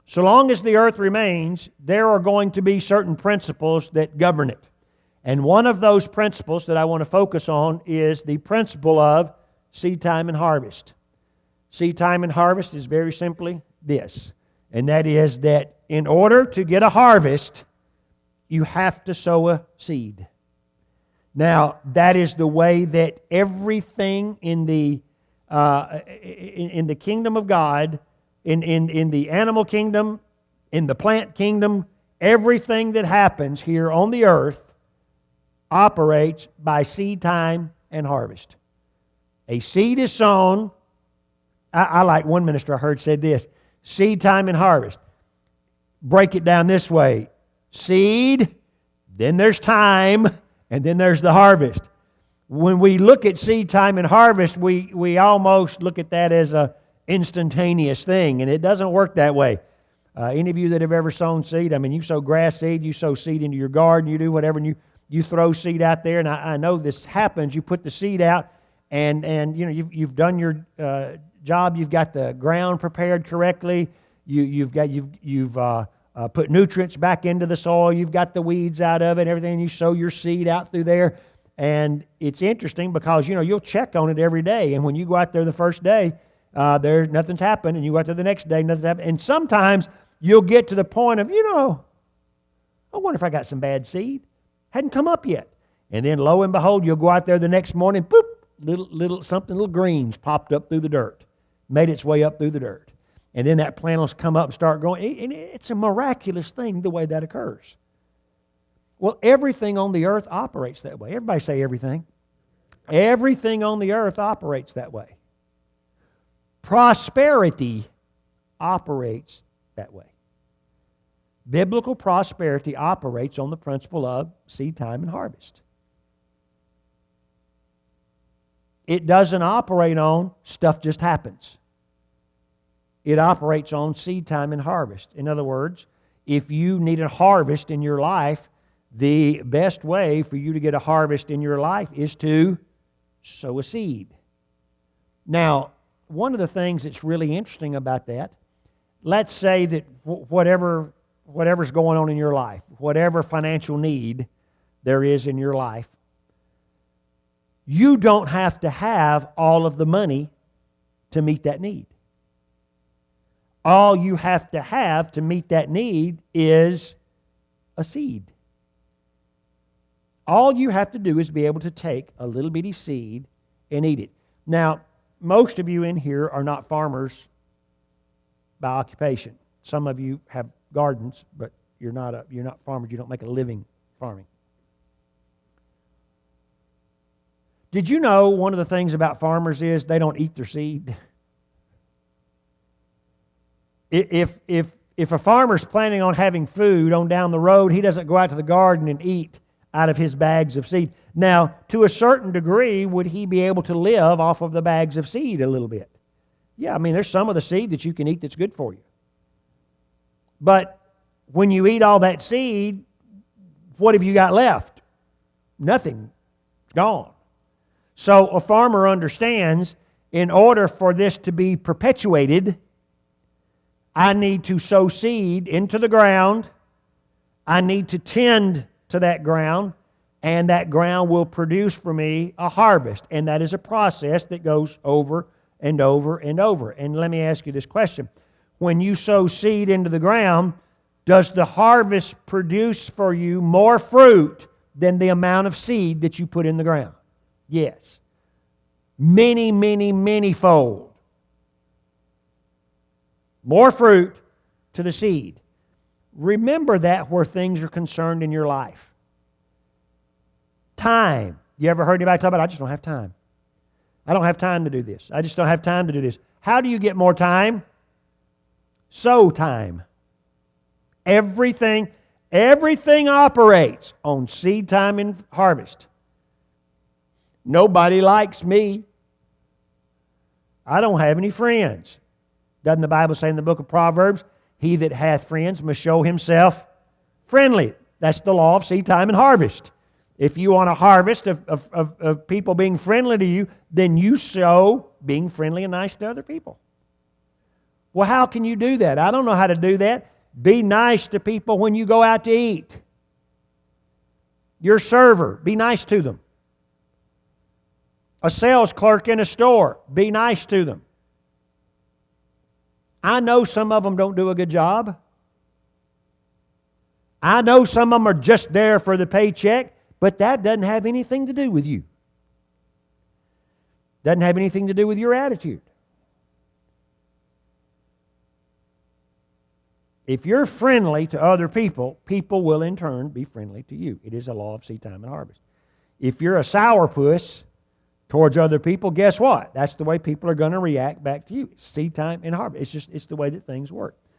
So long as the earth remains, there are going to be certain principles that govern it. And one of those principles that I want to focus on is the principle of seed time and harvest. Seed time and harvest is very simply this, and that is that in order to get a harvest, you have to sow a seed. Now, that is the way that everything in the kingdom of God, in the animal kingdom, in the plant kingdom, everything that happens here on the earth operates by seed time and harvest. A seed is sown. I like one minister I heard said this: seed time and harvest. Break it down this way: seed, then there's time, and then there's the harvest. When we look at seed time and harvest, we almost look at that as a instantaneous thing, and it doesn't work that way. Any of you that have ever sown seed, I mean, you sow grass seed, you sow seed into your garden, you do whatever, and you throw seed out there, and I know this happens. You put the seed out, and you know you've done your job. You've got the ground prepared correctly. You've put nutrients back into the soil. You've got the weeds out of it, and everything. And you sow your seed out through there, and it's interesting because you'll check on it every day. And when you go out there the first day, there's nothing's happened, and you go out there the next day, nothing's happened. And sometimes you'll get to the point of I wonder if I got some bad seed. Hadn't come up yet. And then lo and behold, you'll go out there the next morning, boop, little greens popped up through the dirt, made its way up through the dirt. And then that plant will come up and start growing. And it's a miraculous thing the way that occurs. Well, everything on the earth operates that way. Everybody say everything. Everything on the earth operates that way. Prosperity operates that way. Biblical prosperity operates on the principle of seed time and harvest. It doesn't operate on stuff just happens. It operates on seed time and harvest. In other words, if you need a harvest in your life, the best way for you to get a harvest in your life is to sow a seed. Now, one of the things that's really interesting about that, let's say that whatever's going on in your life, whatever financial need there is in your life, you don't have to have all of the money to meet that need. All you have to meet that need is a seed. All you have to do is be able to take a little bitty seed and eat it. Now, most of you in here are not farmers by occupation. Some of you have gardens, but you're not farmers. You don't make a living farming. Did you know one of the things about farmers is they don't eat their seed? If a farmer's planning on having food on down the road, he doesn't go out to the garden and eat out of his bags of seed. Now, to a certain degree, would he be able to live off of the bags of seed a little bit? Yeah, I mean, there's some of the seed that you can eat that's good for you. But when you eat all that seed, what have you got left? Nothing. It's gone. So a farmer understands, in order for this to be perpetuated, I need to sow seed into the ground. I need to tend to that ground, and that ground will produce for me a harvest. And that is a process that goes over and over and over. And let me ask you this question. When you sow seed into the ground, does the harvest produce for you more fruit than the amount of seed that you put in the ground? Yes. Many, many, many fold. More fruit to the seed. Remember that where things are concerned in your life. Time. You ever heard anybody talk about, I just don't have time. I don't have time to do this. I just don't have time to do this. How do you get more time? Sow time. Everything operates on seed time and harvest. Nobody likes me. I don't have any friends. Doesn't the Bible say in the book of Proverbs, he that hath friends must show himself friendly? That's the law of seed time and harvest. If you want a harvest of people being friendly to you, then you sow being friendly and nice to other people. Well, how can you do that? I don't know how to do that. Be nice to people when you go out to eat. Your server, be nice to them. A sales clerk in a store, be nice to them. I know some of them don't do a good job. I know some of them are just there for the paycheck, but that doesn't have anything to do with you. Doesn't have anything to do with your attitude. If you're friendly to other people, people will in turn be friendly to you. It is a law of seed time and harvest. If you're a sourpuss towards other people, guess what? That's the way people are going to react back to you. Seed time and harvest. It's the way that things work.